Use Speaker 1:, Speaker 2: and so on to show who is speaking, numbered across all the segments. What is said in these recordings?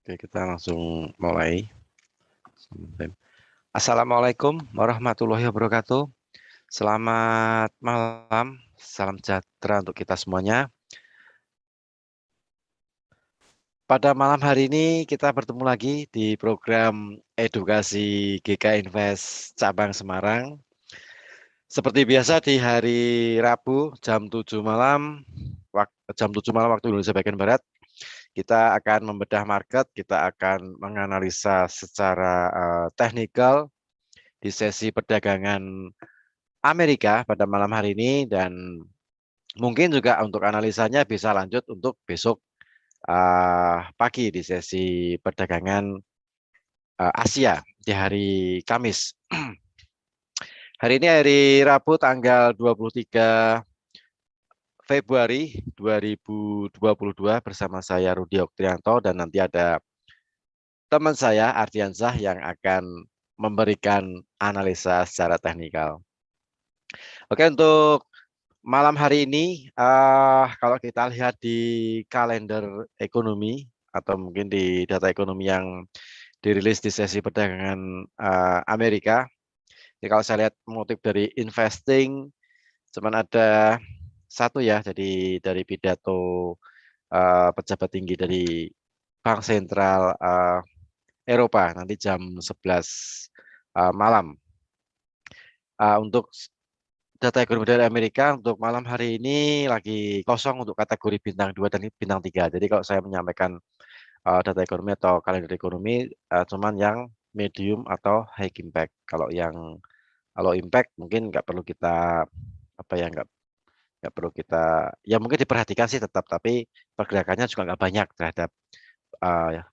Speaker 1: Oke, kita langsung mulai. Assalamualaikum warahmatullahi wabarakatuh. Selamat malam, salam sejahtera untuk kita semuanya. Pada malam hari ini kita bertemu lagi di program edukasi GK Invest Cabang Semarang. Seperti biasa di hari Rabu jam 7 malam, waktu Indonesia bagian Barat, kita akan membedah market, kita akan menganalisa secara teknikal di sesi perdagangan Amerika pada malam hari ini, dan mungkin juga untuk analisanya bisa lanjut untuk besok pagi di sesi perdagangan Asia di hari Kamis. Hari ini hari Rabu tanggal 23 Februari 2022 bersama saya Rudi Oktrianto, dan nanti ada teman saya Ardiansyah yang akan memberikan analisa secara teknikal. Oke, untuk malam hari ini, kalau kita lihat di kalender ekonomi atau mungkin di data ekonomi yang dirilis di sesi perdagangan Amerika, jadi kalau saya lihat motif dari investing, cuman ada satu ya, jadi dari pidato pejabat tinggi dari Bank Sentral Eropa nanti jam 11 malam. Untuk data ekonomi dari Amerika untuk malam hari ini lagi kosong untuk kategori bintang 2 dan bintang 3. Jadi kalau saya menyampaikan data ekonomi atau kalender ekonomi cuman yang medium atau high impact. Kalau impact mungkin nggak perlu kita nggak perlu kita, ya mungkin diperhatikan sih tetap, tapi pergerakannya juga nggak banyak terhadap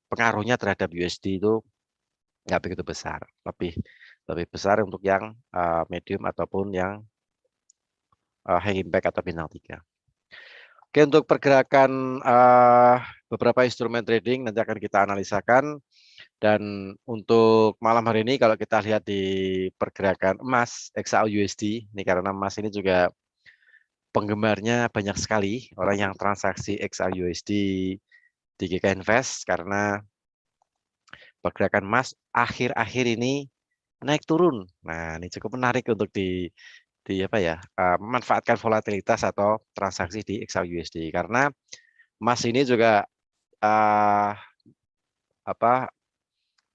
Speaker 1: pengaruhnya terhadap USD itu nggak begitu besar. Lebih besar untuk yang medium ataupun yang high impact atau bintang 3. Oke, untuk pergerakan beberapa instrumen trading nanti akan kita analisakan. Dan untuk malam hari ini kalau kita lihat di pergerakan emas XAU-USD, ini karena emas ini juga penggemarnya banyak sekali orang yang transaksi XAU-USD di GK Invest, karena pergerakan emas akhir-akhir ini naik turun. Nah, ini cukup menarik untuk memanfaatkan volatilitas atau transaksi di XAU-USD, karena emas ini juga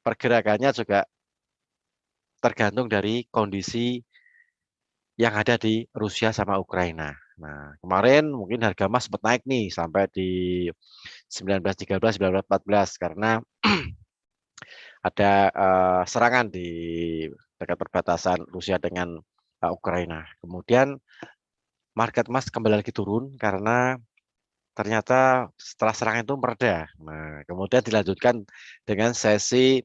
Speaker 1: pergerakannya juga tergantung dari kondisi yang ada di Rusia sama Ukraina. Nah, kemarin mungkin harga emas sempat naik nih sampai di 1913, 1914 karena ada serangan di dekat perbatasan Rusia dengan Ukraina. Kemudian market emas kembali lagi turun karena ternyata setelah serangan itu mereda. Nah, kemudian dilanjutkan dengan sesi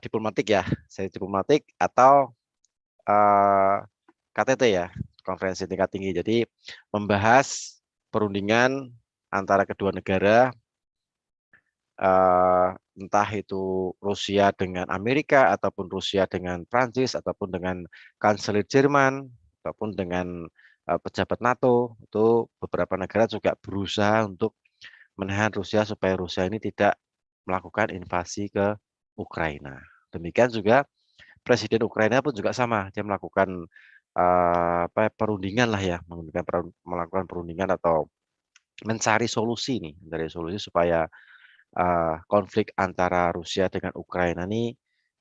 Speaker 1: diplomatik ya, sesi diplomatik atau KTT ya, konferensi tingkat tinggi. Jadi membahas perundingan antara kedua negara, entah itu Rusia dengan Amerika ataupun Rusia dengan Prancis ataupun dengan kanselir Jerman ataupun dengan pejabat NATO. Itu beberapa negara juga berusaha untuk menahan Rusia supaya Rusia ini tidak melakukan invasi ke Ukraina. Demikian juga Presiden Ukraina pun juga sama, dia melakukan perundingan lah ya, melakukan perundingan atau mencari solusi supaya konflik antara Rusia dengan Ukraina ini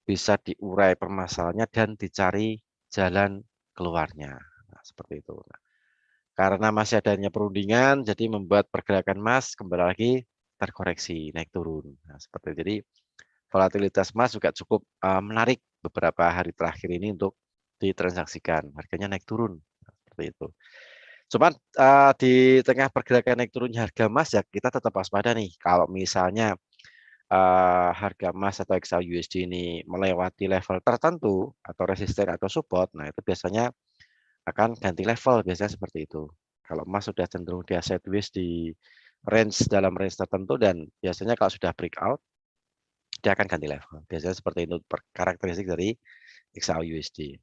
Speaker 1: bisa diurai permasalahannya dan dicari jalan keluarnya. Nah, seperti itu. Nah, karena masih adanya perundingan, jadi membuat pergerakan emas kembali lagi terkoreksi, naik turun. Nah, seperti itu. Jadi volatilitas emas juga cukup menarik beberapa hari terakhir ini untuk ditransaksikan. Harganya naik turun. Nah, seperti itu. Cuman di tengah pergerakan naik turunnya harga emas ya kita tetap waspada nih. Kalau misalnya harga emas atau XAU-USD ini melewati level tertentu atau resisten atau support, nah itu biasanya akan ganti level, biasanya seperti itu. Kalau emas sudah cenderung dia sideways di dalam range tertentu, dan biasanya kalau sudah breakout dia akan ganti level. Biasanya seperti itu karakteristik dari XAU-USD.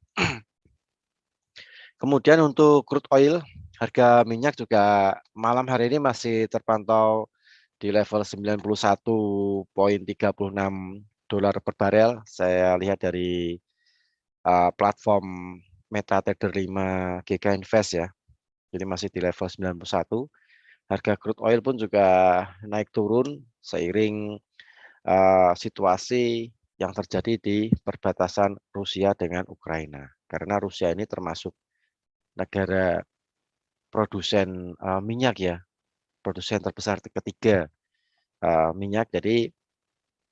Speaker 1: Kemudian untuk crude oil, harga minyak juga malam hari ini masih terpantau di level 91,36 dolar per barel. Saya lihat dari platform MetaTrader 5 GK Invest ya. Jadi masih di level 91. Harga crude oil pun juga naik turun seiring situasi yang terjadi di perbatasan Rusia dengan Ukraina. Karena Rusia ini termasuk negara produsen minyak ya, produsen terbesar ketiga minyak. Jadi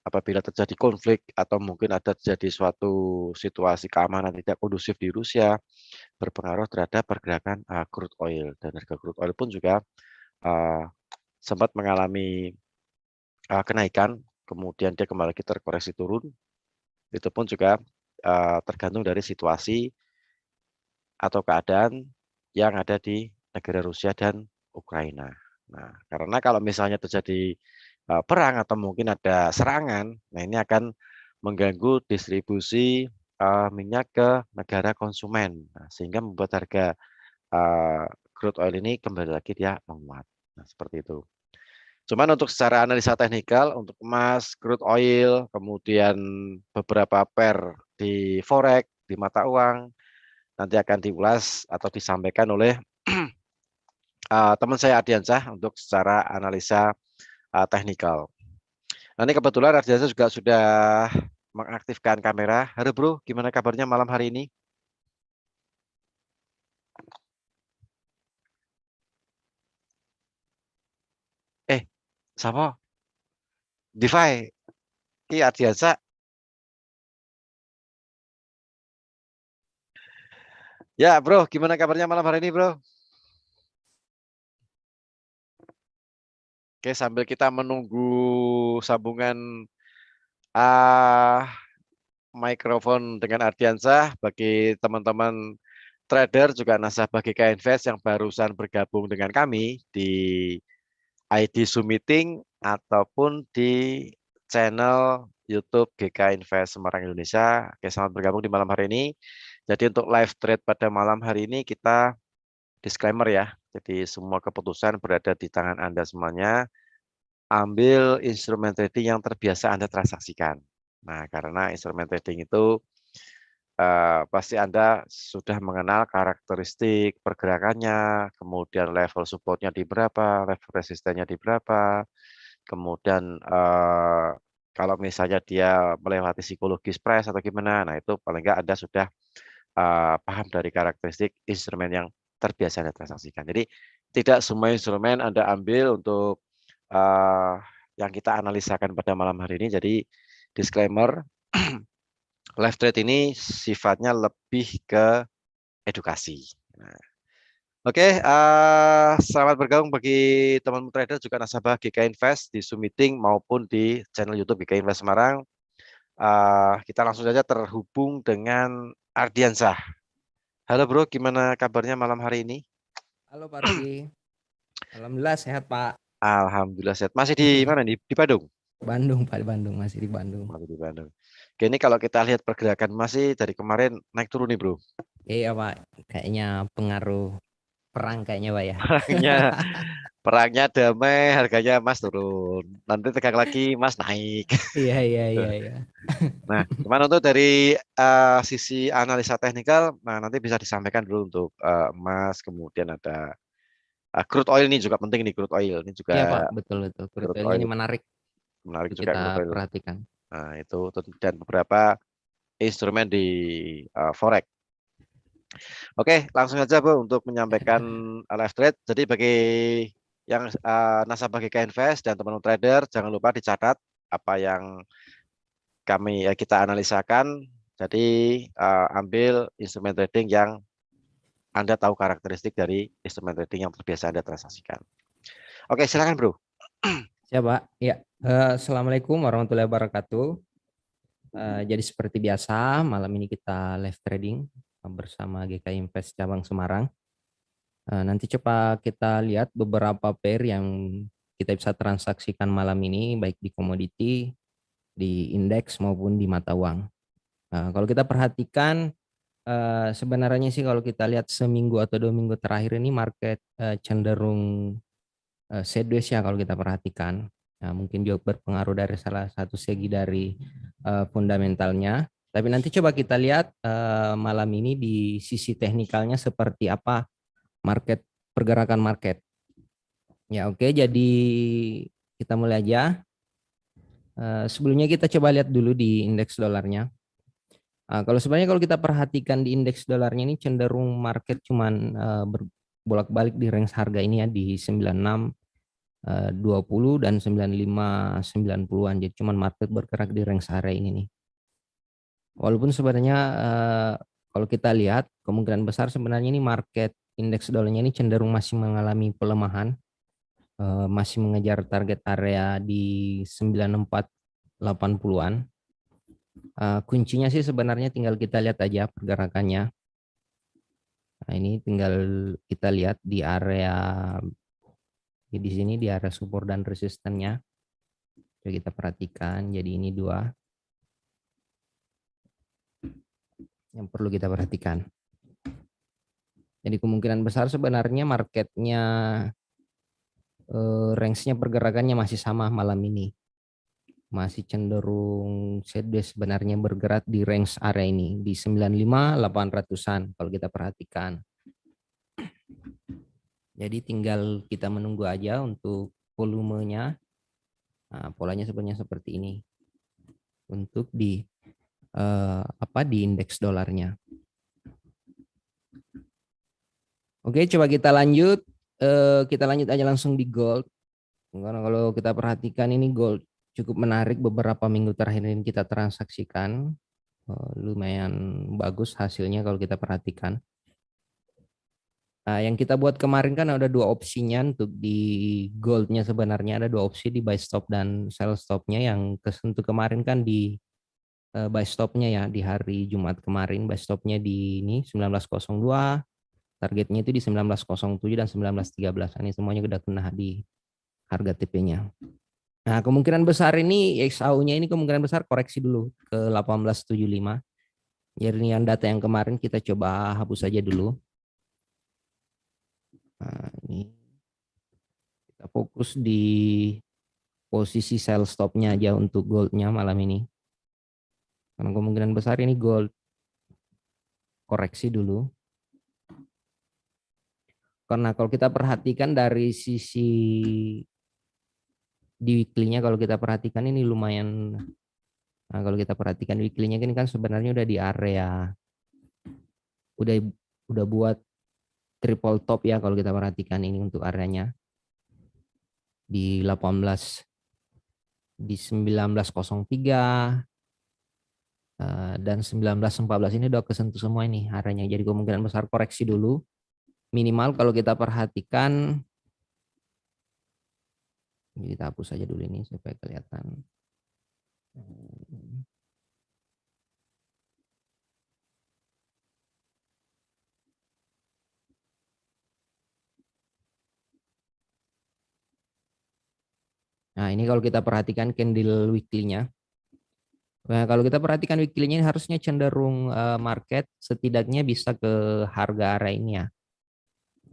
Speaker 1: apabila terjadi konflik atau mungkin ada terjadi suatu situasi keamanan tidak kondusif di Rusia, berpengaruh terhadap pergerakan crude oil, dan harga crude oil pun juga uh, sempat mengalami kenaikan, kemudian dia kembali lagi terkoreksi turun. Itu pun juga tergantung dari situasi atau keadaan yang ada di negara Rusia dan Ukraina. Nah, karena kalau misalnya terjadi perang atau mungkin ada serangan, nah ini akan mengganggu distribusi minyak ke negara konsumen, nah, sehingga membuat harga crude oil ini kembali lagi dia menguat. Nah, seperti itu. Cuman untuk secara analisa teknikal, untuk emas, crude oil, kemudian beberapa pair di forex, di mata uang, nanti akan diulas atau disampaikan oleh teman saya Ardiansah untuk secara analisa teknikal. Nah, ini kebetulan Ardiansah juga sudah mengaktifkan kamera. Halo bro, gimana kabarnya malam hari ini? Sama DeFi, Ki Ardiansah. Ya bro, gimana kabarnya malam hari ini bro? Oke, sambil kita menunggu sambungan ah mikrofon dengan Ardiansah, bagi teman-teman trader juga nasabah GK Invest yang barusan bergabung dengan kami di ID Zoom Meeting ataupun di channel YouTube GK Invest Semarang Indonesia. Oke, selamat bergabung di malam hari ini. Jadi untuk live trade pada malam hari ini kita disclaimer ya. Jadi semua keputusan berada di tangan Anda semuanya. Ambil instrumen trading yang terbiasa Anda transaksikan. Nah, karena instrumen trading itu pasti Anda sudah mengenal karakteristik pergerakannya, kemudian level supportnya di berapa, level resistennya di berapa, kemudian kalau misalnya dia melewati psikologis price atau gimana, nah itu paling nggak Anda sudah paham dari karakteristik instrumen yang terbiasa Anda transaksikan. Jadi tidak semua instrumen Anda ambil untuk uh, yang kita analisakan pada malam hari ini. Jadi disclaimer, live trade ini sifatnya lebih ke edukasi. Nah, oke, selamat bergabung bagi teman trader juga nasabah GK Invest di Zoom Meeting maupun di channel YouTube GK Invest Semarang. Kita langsung saja terhubung dengan Ardiansah. Halo bro, gimana kabarnya malam hari ini?
Speaker 2: Halo Pak Rudi, alhamdulillah sehat Pak.
Speaker 1: Alhamdulillah sehat. Masih di mana nih? Di Bandung?
Speaker 2: Bandung Pak, di Bandung, masih di Bandung.
Speaker 1: Masih di Bandung. Oke, ini kalau kita lihat pergerakan masih dari kemarin naik turun nih bro.
Speaker 2: Iya Pak, kayaknya pengaruh perang kayaknya Pak ya.
Speaker 1: Perangnya, perangnya damai, harganya emas turun. Nanti tegang lagi, emas naik.
Speaker 2: Iya iya iya iya.
Speaker 1: Nah, cuman untuk dari sisi analisa teknikal, nah nanti bisa disampaikan dulu untuk emas, kemudian ada crude oil, ini juga penting nih, crude oil. Ini juga
Speaker 2: Iya Pak, betul betul.
Speaker 1: crude
Speaker 2: Kriteria
Speaker 1: oil
Speaker 2: ini menarik
Speaker 1: menarik
Speaker 2: untuk
Speaker 1: juga
Speaker 2: kita
Speaker 1: crude oil.
Speaker 2: perhatikan.
Speaker 1: Nah, itu dan beberapa instrumen di forex. Oke, langsung aja Bu untuk menyampaikan live trade. Jadi bagi yang nasabah GK Invest dan teman-teman trader, jangan lupa dicatat apa yang kita analisakan. Jadi ambil instrumen trading yang Anda tahu karakteristik dari instrumen trading yang terbiasa Anda transaksikan. Oke, silakan Bro.
Speaker 2: Siapa? Ya. Assalamualaikum warahmatullahi wabarakatuh. Jadi seperti biasa, malam ini kita live trading bersama GK Invest Cabang Semarang. Nanti coba kita lihat beberapa pair yang kita bisa transaksikan malam ini, baik di komoditi, di indeks maupun di mata uang. Kalau kita perhatikan sebenarnya sih kalau kita lihat seminggu atau 2 minggu terakhir ini market cenderung sideways ya kalau kita perhatikan. Nah, mungkin juga berpengaruh dari salah satu segi dari fundamentalnya. Tapi nanti coba kita lihat malam ini di sisi teknikalnya seperti apa pergerakan market. Ya, oke. Jadi kita mulai aja. Sebelumnya kita coba lihat dulu di indeks dolarnya. Kalau sebenarnya kalau kita perhatikan di indeks dolarnya ini cenderung market cuman bolak-balik di range harga ini ya di 96 20 dan 95 90-an. Jadi cuman market bergerak di range area ini nih. Walaupun sebenarnya kalau kita lihat kemungkinan besar sebenarnya ini market indeks dolarnya ini cenderung masih mengalami pelemahan, masih mengejar target area di 9480-an. Kuncinya sih sebenarnya tinggal kita lihat aja pergerakannya. Nah, ini tinggal kita lihat di area di sini di area support dan resistennya. Coba kita perhatikan. Jadi ini dua yang perlu kita perhatikan. Jadi kemungkinan besar sebenarnya marketnya range-nya pergerakannya masih sama malam ini. Masih cenderung sebenarnya bergerak di range area ini di 95-800-an kalau kita perhatikan. Jadi tinggal kita menunggu aja untuk volumenya. Nah, polanya sebenarnya seperti ini untuk di di indeks dolarnya. Oke, coba kita lanjut. Kita lanjut aja langsung di gold. Karena kalau kita perhatikan ini gold cukup menarik beberapa minggu terakhir ini kita transaksikan. Lumayan bagus hasilnya kalau kita perhatikan. Nah, yang kita buat kemarin kan ada dua opsinya untuk di goldnya sebenarnya ada dua opsi di buy stop dan sell stopnya yang kesentuh kemarin kan di buy stopnya ya di hari Jumat kemarin buy stopnya di ini 1902 targetnya itu di 1907 dan 1913 ini semuanya udah kena di harga TP-nya. Nah kemungkinan besar ini XAU-nya ini kemungkinan besar koreksi dulu ke 1875. Jadi yang data yang kemarin kita coba hapus saja dulu. Nah, ini kita fokus di posisi sell stop-nya aja untuk gold-nya malam ini. Karena kemungkinan besar ini gold koreksi dulu. Karena kalau kita perhatikan dari sisi di weekly-nya kalau kita perhatikan ini lumayan. Nah, kalau kita perhatikan weekly-nya ini kan sebenarnya udah di area udah buat triple top ya kalau kita perhatikan ini untuk areanya di 18 di 1903 dan 1914 ini udah kesentuh semua ini areanya. Jadi kemungkinan besar koreksi dulu. Minimal kalau kita perhatikan kita hapus saja dulu ini supaya kelihatan. Nah, ini kalau kita perhatikan candle weekly-nya. Nah, kalau kita perhatikan weekly-nya harusnya cenderung market setidaknya bisa ke harga area ini ya.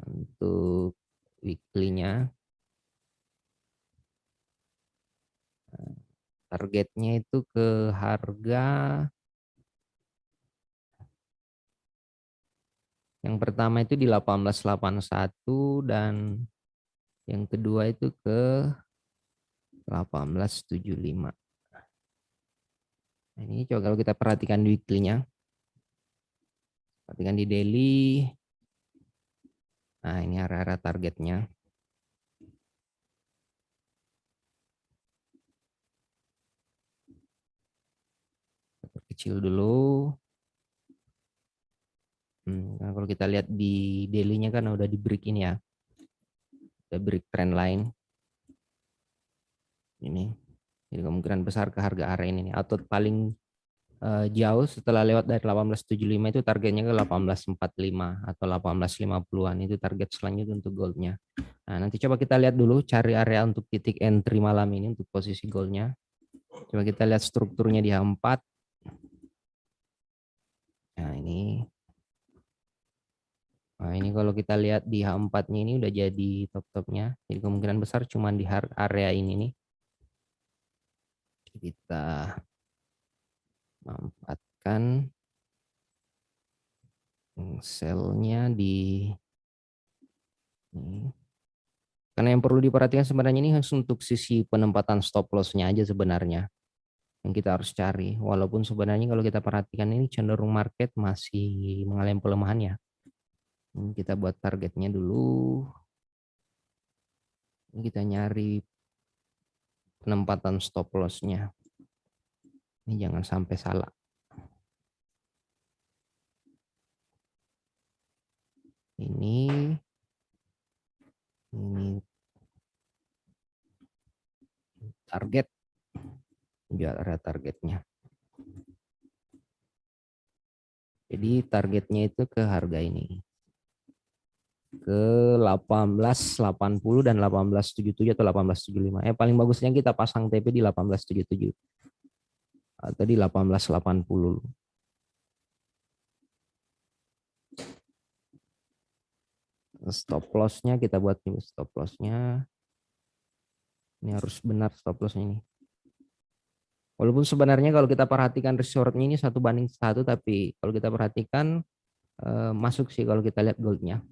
Speaker 2: Untuk weekly-nya. Targetnya itu ke harga yang pertama itu di 1881 dan yang kedua itu ke 1875. Nah, ini coba kalau kita perhatikan di weekly-nya. Perhatikan di daily. Nah, ini area-area targetnya. Kecil dulu. Nah, kalau kita lihat di daily-nya kan udah di break ini ya. Udah break trend line. Ini. Jadi kemungkinan besar ke harga area ini nih. Atau paling jauh setelah lewat dari 1875 itu targetnya ke 1845 atau 1850-an itu target selanjutnya untuk goldnya. Nah, nanti coba kita lihat dulu cari area untuk titik entry malam ini untuk posisi goldnya. Coba kita lihat strukturnya di H4. Nah, ini. Nah, ini kalau kita lihat di H4-nya ini udah jadi top-topnya. Jadi kemungkinan besar cuma di area ini nih. kita manfaatkan selnya di ini. Karena yang perlu diperhatikan sebenarnya ini harus untuk sisi penempatan stop loss-nya aja sebenarnya yang kita harus cari. Walaupun sebenarnya kalau kita perhatikan ini cenderung market masih mengalami pelemahan ya. Ini kita buat targetnya dulu. Ini kita nyari penempatan stop loss-nya. Ini jangan sampai salah. Ini target, juga ada targetnya. Jadi targetnya itu ke harga ini, ke 1880 dan 1877 atau 1875. Paling bagusnya kita pasang TP di 1877 atau di 1880. Stop loss-nya kita buat nih, stop loss-nya. Ini harus benar stop loss-nya ini. Walaupun sebenarnya kalau kita perhatikan resortnya ini 1:1, tapi kalau kita perhatikan masuk sih kalau kita lihat goldnya.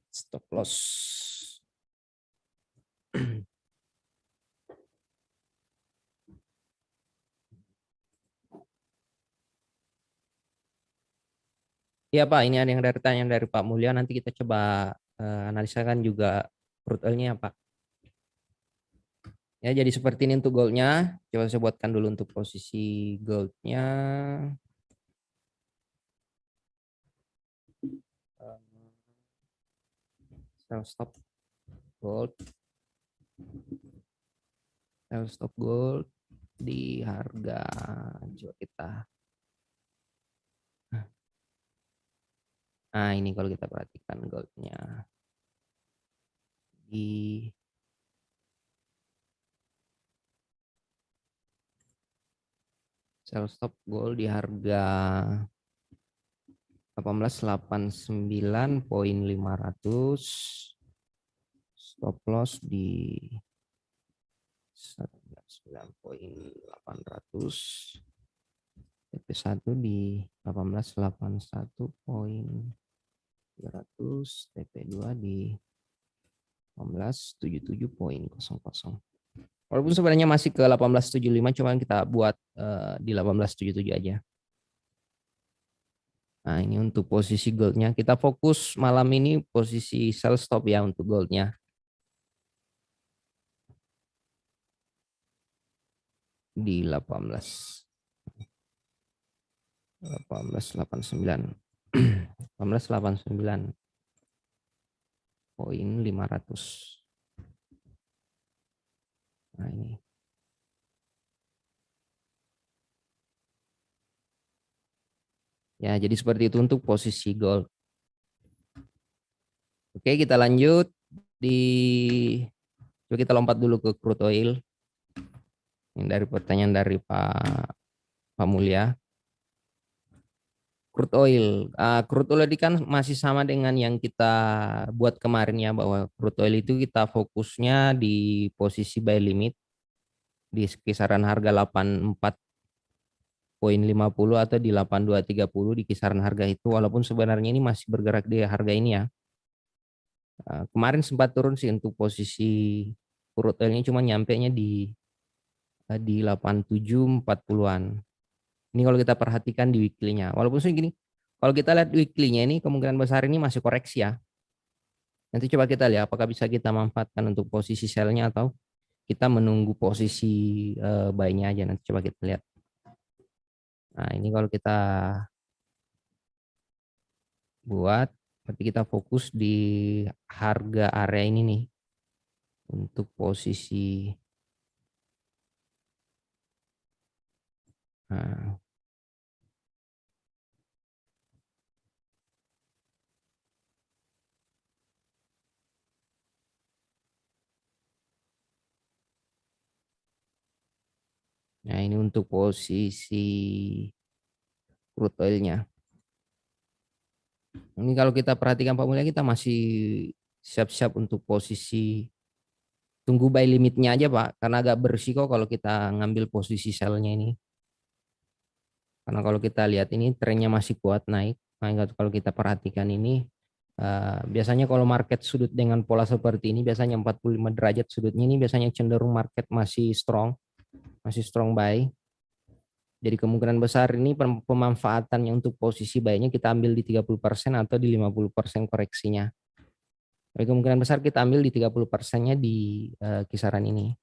Speaker 2: Stop loss. Iya Pak, ini ada yang dari tanya dari Pak Mulya, nanti kita coba analisakan juga crude oil-nya Pak. Ya, jadi seperti ini untuk goldnya. Coba saya buatkan dulu untuk posisi goldnya. Sell stop gold. Sell stop gold di harga, coba kita. Nah, ini kalau kita perhatikan goldnya di sell stop gold di harga 1889.500, stop loss di 19.800, TP1 di 1881.300, TP2 di 1877.00. Walaupun sebenarnya masih ke 1875, cuma kita buat di 1877 aja. Nah, ini untuk posisi goldnya. Kita fokus malam ini posisi sell stop ya untuk goldnya. Di 1889. 1889.500. Nah, ini. Ya, jadi seperti itu untuk posisi gold. Oke, kita lanjut coba kita lompat dulu ke crude oil. Ini dari pertanyaan dari Pak Mulya. Crude oil. Crude oil ini kan masih sama dengan yang kita buat kemarin ya, bahwa crude oil itu kita fokusnya di posisi buy limit di kisaran harga 84.50 atau di 8230, di kisaran harga itu, walaupun sebenarnya ini masih bergerak di harga ini ya. Kemarin sempat turun sih untuk posisi crude oilnya, cuma nyampe-nya di 8740-an. Ini kalau kita perhatikan di weekly-nya. Walaupun segini, kalau kita lihat weekly-nya ini kemungkinan besar ini masih koreksi ya. Nanti coba kita lihat apakah bisa kita manfaatkan untuk posisi sell-nya atau kita menunggu posisi buy-nya aja. Nanti coba kita lihat. Nah, ini kalau kita buat, berarti kita fokus di harga area ini nih untuk posisi. Nah, ini untuk posisi crude oil-nya. Ini kalau kita perhatikan Pak Mulya, kita masih siap-siap untuk posisi tunggu buy limitnya aja Pak, karena agak berisiko kalau kita ngambil posisi sell-nya ini. Karena kalau kita lihat ini trennya masih kuat naik. Nah, kalau kita perhatikan ini, biasanya kalau market sudut dengan pola seperti ini, biasanya 45 derajat sudutnya ini biasanya cenderung market masih strong buy. Jadi kemungkinan besar ini pemanfaatannya untuk posisi buy-nya kita ambil di 30% atau di 50% koreksinya. Jadi kemungkinan besar kita ambil di 30%-nya di kisaran ini.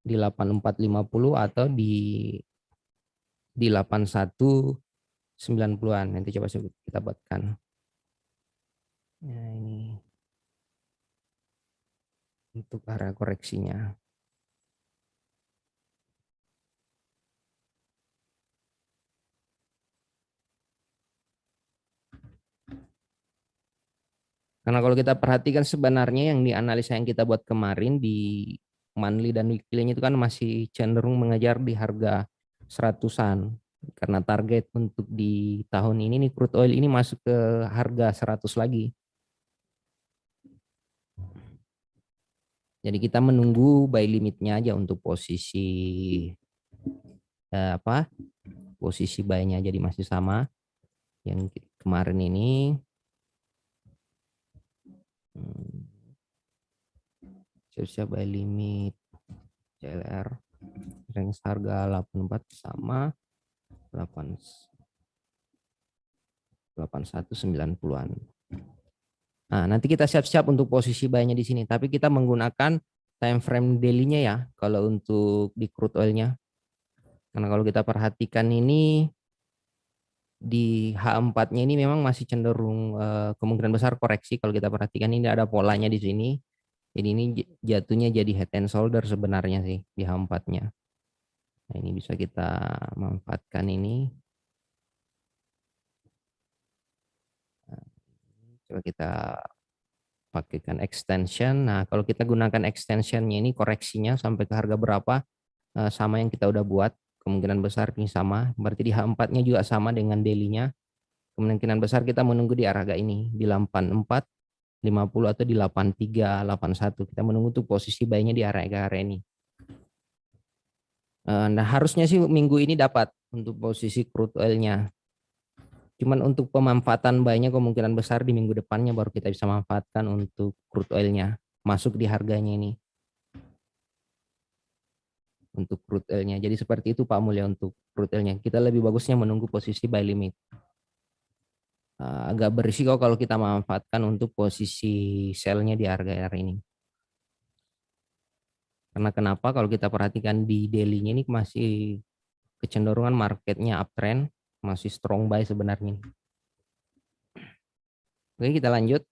Speaker 2: Di 8450 atau di 8190-an. Nanti coba kita buatkan. Nah, ini untuk area koreksinya. Karena kalau kita perhatikan sebenarnya yang di analisa yang kita buat kemarin di monthly dan weekly-nya itu kan masih cenderung mengejar di harga 100-an. Karena target untuk di tahun ini nih crude oil ini masuk ke harga 100 lagi. Jadi kita menunggu buy limitnya aja untuk posisi posisi buy-nya jadi masih sama yang kemarin ini. Siap buy limit CLR range harga 84 sama 8190-an. Nah, nanti kita siap-siap untuk posisi buy-nya di sini, tapi kita menggunakan time frame daily-nya ya kalau untuk di crude oil-nya. Karena kalau kita perhatikan ini di H4-nya ini memang masih cenderung kemungkinan besar koreksi. Kalau kita perhatikan ini ada polanya di sini. Jadi ini jatuhnya jadi head and shoulder sebenarnya sih di H4-nya. Nah, ini bisa kita manfaatkan ini. Coba kita pakaikan extension. Nah, kalau kita gunakan extensionnya ini koreksinya sampai ke harga berapa sama yang kita udah buat. Kemungkinan besar ini sama. Berarti di H4-nya juga sama dengan daily-nya. Kemungkinan besar kita menunggu di harga ini di 84, 50 atau di 83, 81. Kita menunggu tuh posisi buy-nya di area ini. Nah, harusnya sih minggu ini dapat untuk posisi crude oil-nya. Cuman untuk pemanfaatan buy-nya kemungkinan besar di minggu depannya baru kita bisa manfaatkan untuk crude oil-nya masuk di harganya ini. Untuk crude oil-nya. Jadi seperti itu Pak Mulya untuk crude oil-nya. Kita lebih bagusnya menunggu posisi buy limit. Agak berisiko kalau kita memanfaatkan untuk posisi sell-nya di harga ini. Karena kenapa? Kalau kita perhatikan di daily-nya ini masih kecenderungan marketnya uptrend, masih strong buy sebenarnya. Oke, kita lanjut.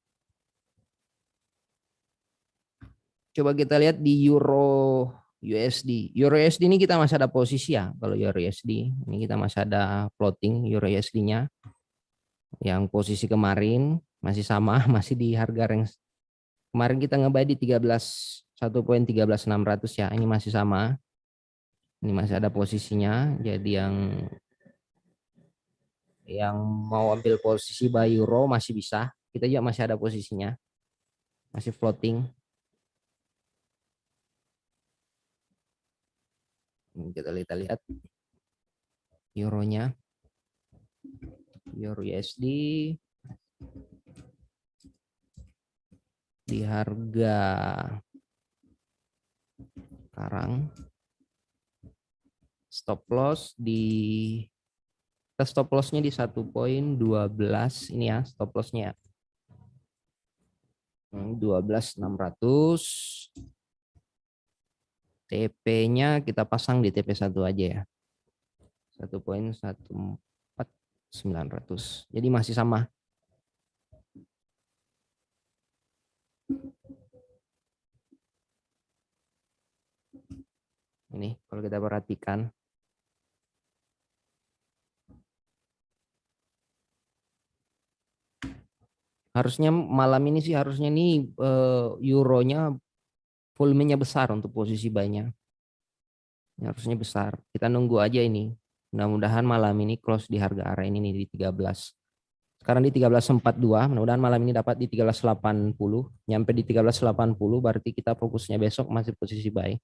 Speaker 2: Coba kita lihat di Euro USD. Euro USD ini kita masih ada posisi ya. Kalau Euro USD ini kita masih ada floating Euro USD-nya. Yang posisi kemarin masih sama, masih di harga range. Kemarin kita nge-buy di 1.13600 ya. Ini masih sama. Ini masih ada posisinya. Jadi yang mau ambil posisi buy euro masih bisa. Kita juga masih ada posisinya. Masih floating. Kita lihat euronya. Euro USD di harga sekarang stop loss di stop lossnya di 1.12 ini ya stop lossnya 12.600. TP-nya kita pasang di TP1 aja ya 1.14900. Jadi masih sama. Ini kalau kita perhatikan harusnya malam ini sih harusnya nih euronya volumenya besar untuk posisi buy-nya. Harusnya besar. Kita nunggu aja ini. Mudah-mudahan malam ini close di harga area ini nih di 13 Sekarang di 13.42, mudah-mudahan malam ini dapat di 13.80. Nyampe di 13.80 berarti kita fokusnya besok masih posisi buy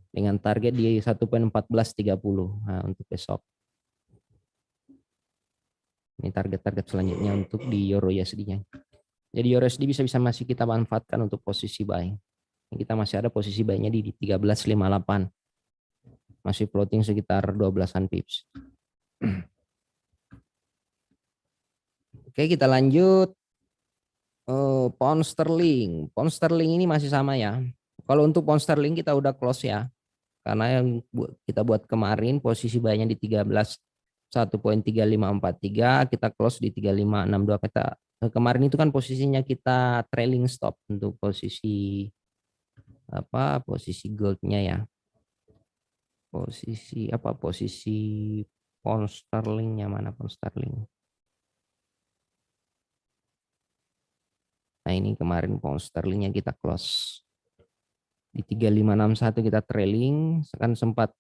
Speaker 2: dengan target di 1.1430. Nah, untuk besok. Ini target-target selanjutnya untuk di Euro USD-nya. Jadi Euro USD bisa masih kita manfaatkan untuk posisi buy. Kita masih ada posisi buy-nya di 13.58. Masih floating sekitar 12-an pips. Oke, kita lanjut. Pound sterling. Pound sterling ini masih sama ya. Kalau untuk pound sterling kita udah close ya. Karena yang kita buat kemarin posisi buy-nya di 1.3543, kita close di 3562. Kemarin itu kan posisinya kita trailing stop untuk posisi apa? Posisi goldnya ya. Posisi pound sterlingnya mana pound sterling? Nah, ini kemarin pound sterlingnya kita close di 3561, kita trailing, kan sempat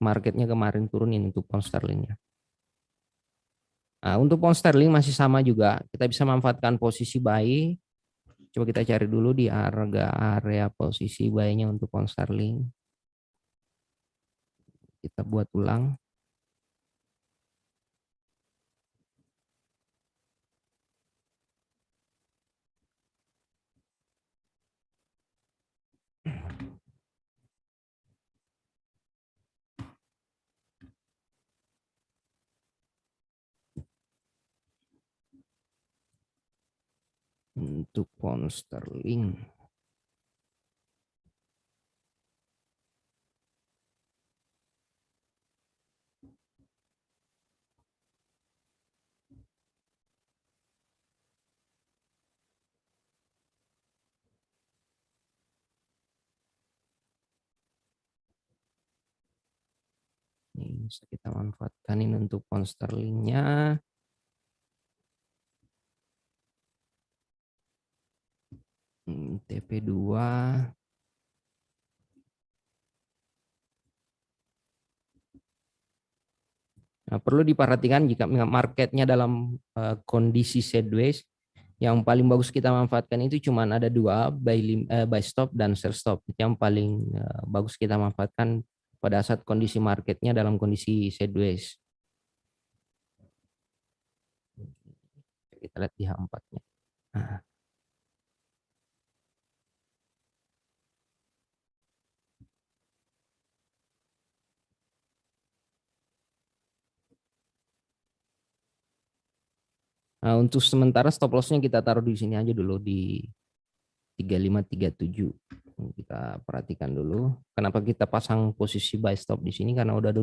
Speaker 2: marketnya kemarin turunin untuk pound sterlingnya. Nah, untuk pound sterling masih sama juga, kita bisa manfaatkan posisi buy. Coba kita cari dulu di harga area posisi buy-nya untuk pound sterling. Kita buat ulang. Untuk pound sterling. Ini bisa kita manfaatkan ini untuk pound sterlingnya. TP2. Nah, perlu diperhatikan jika marketnya dalam kondisi sideways, yang paling bagus kita manfaatkan itu cuma ada dua, buy stop dan sell stop. Itu yang paling bagus kita manfaatkan pada saat kondisi marketnya dalam kondisi sideways. Kita lihat di H4-nya. Nah, Nah, untuk sementara stop loss-nya kita taruh di sini aja dulu di 3537. Kita perhatikan dulu. Kenapa kita pasang posisi buy stop di sini? Karena udah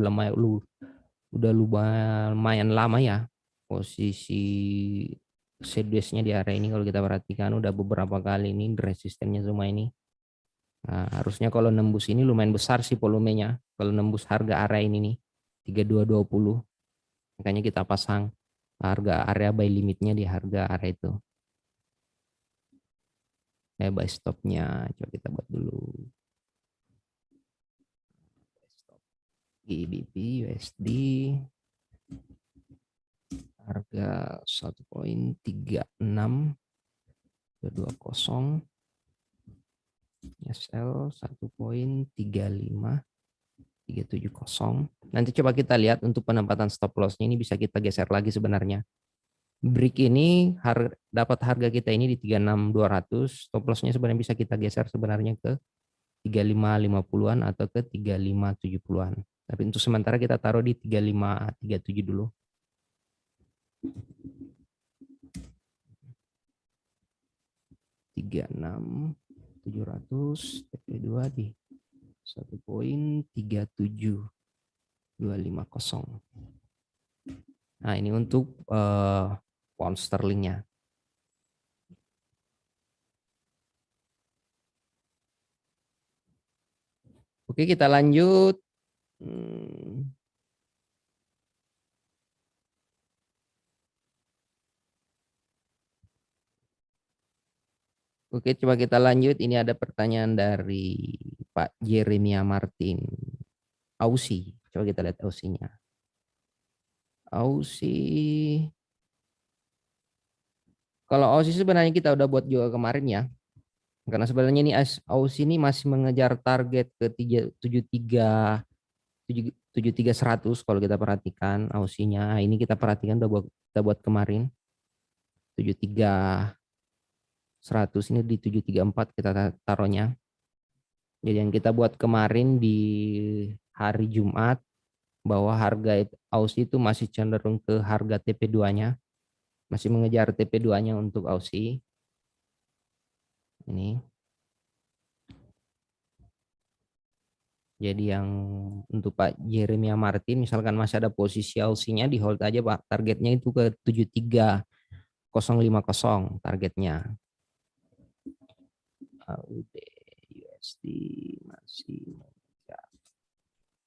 Speaker 2: lumayan lama ya posisi sideways-nya di area ini. Kalau kita perhatikan udah beberapa kali ini resistennya semua ini. Nah, harusnya kalau nembus ini lumayan besar sih volumenya. Kalau nembus harga area ini nih 3220. Makanya kita pasang harga area buy limitnya di harga area itu. Buy stopnya coba kita buat dulu. GBP USD harga 1.3620, SL 1.35370. Nanti coba kita lihat untuk penempatan stop loss-nya ini bisa kita geser lagi sebenarnya. Break ini dapat harga kita ini di 36.200, stop loss-nya sebenarnya bisa kita geser sebenarnya ke 3550-an atau ke 3570-an. Tapi untuk sementara kita taruh di 3537 dulu. Tiga enam 700 TP2 di 1.37250. Nah, ini untuk pound sterlingnya. Oke, kita lanjut. Oke, coba kita lanjut. Ini ada pertanyaan dari Pak Jeremia Martin. Aussie. Coba kita lihat Aussie-nya. Aussie. Kalau Aussie sebenarnya kita udah buat juga kemarin ya. Karena sebenarnya ini Aussie ini masih mengejar target ke 73.100 kalau kita perhatikan Aussie-nya. Ini kita perhatikan kita buat kemarin 73.100 ini di 734 kita taruhnya. Jadi yang kita buat kemarin di hari Jumat bahwa harga Aussie itu masih cenderung ke harga TP2-nya, masih mengejar TP2-nya untuk Aussie. Ini. Jadi yang untuk Pak Jeremia Martin misalkan masih ada posisi Aussie-nya di hold aja Pak. Targetnya itu ke 73050 targetnya. AUD USD masih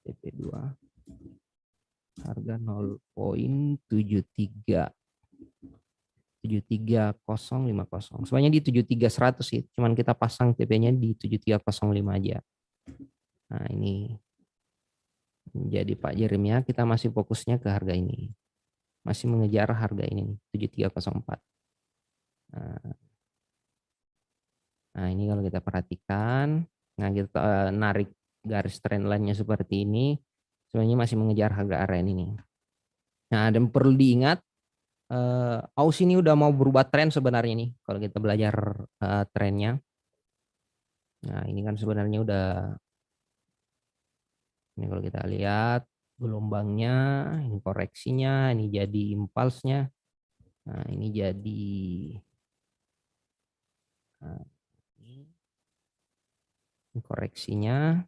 Speaker 2: TP2 harga 0.73 73050. Sebenarnya di 73100 sih, cuman kita pasang TP-nya di 7305 aja. Nah, ini jadi Pak Jeremia kita masih fokusnya ke harga ini. Masih mengejar harga ini nih, 7304. Nah, ini kalau kita perhatikan, nah kita narik garis trendline-nya seperti ini, sebenarnya masih mengejar harga area ini. Nah, dan perlu diingat Aussie ini udah mau berubah tren sebenarnya nih kalau kita belajar trennya. Nah, ini kan sebenarnya udah ini kalau kita lihat gelombangnya, ini koreksinya, ini jadi impulsnya. Nah, ini jadi ini koreksinya.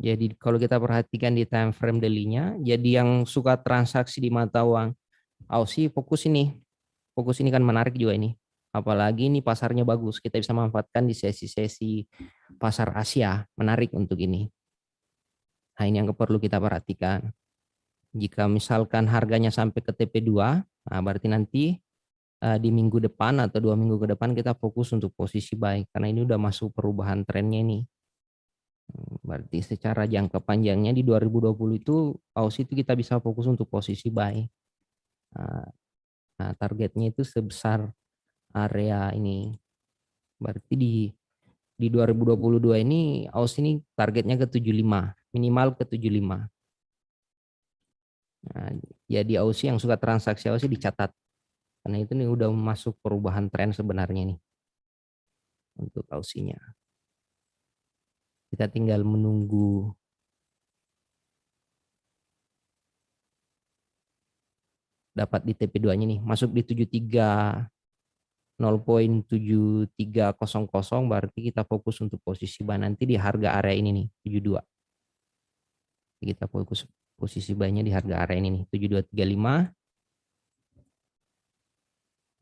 Speaker 2: Jadi kalau kita perhatikan di time frame daily-nya, jadi yang suka transaksi di mata uang Aussie fokus ini kan menarik juga ini. Apalagi ini pasarnya bagus, kita bisa manfaatkan di sesi-sesi pasar Asia, menarik untuk ini. Nah, ini yang perlu kita perhatikan. Jika misalkan harganya sampai ke TP2, nah berarti nanti di minggu depan atau 2 minggu ke depan kita fokus untuk posisi buy karena ini udah masuk perubahan trennya ini. Berarti secara jangka panjangnya di 2020 itu Aussie itu kita bisa fokus untuk posisi buy. Nah, targetnya itu sebesar area ini. Berarti di 2022 ini Aussie ini targetnya ke 75, minimal ke 75. Nah, jadi Aussie yang suka transaksi Aussie dicatat. Karena itu nih udah masuk perubahan tren sebenarnya nih untuk Aussie-nya. Kita tinggal menunggu dapat di TP2-nya nih, masuk di 0.7300 berarti kita fokus untuk posisi buy nanti di harga area ini nih, 72. Kita fokus posisi buy-nya di harga area ini nih, 7235.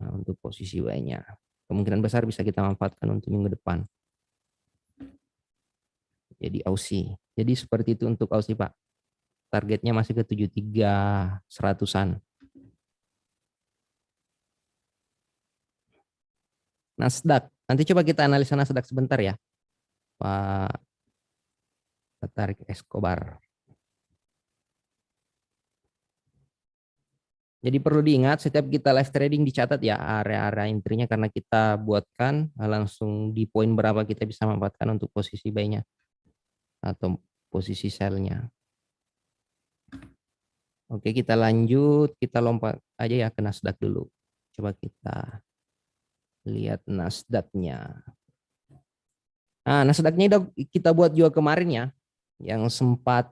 Speaker 2: Nah, untuk posisi buy-nya. Kemungkinan besar bisa kita manfaatkan untuk minggu depan. Jadi Aussie. Jadi seperti itu untuk Aussie, Pak. Targetnya masih ke 73.100-an. Nasdaq. Nanti coba kita analisa Nasdaq sebentar ya, Pak Tarik Escobar. Jadi perlu diingat setiap kita live trading dicatat ya area-area intrinya karena kita buatkan langsung di poin berapa kita bisa manfaatkan untuk posisi buy-nya atau posisi sell-nya. Oke, kita lanjut, kita lompat aja ya ke Nasdaq dulu. Coba kita lihat Nasdaq-nya. Nah, Nasdaq-nya udah kita buat juga kemarin ya, yang sempat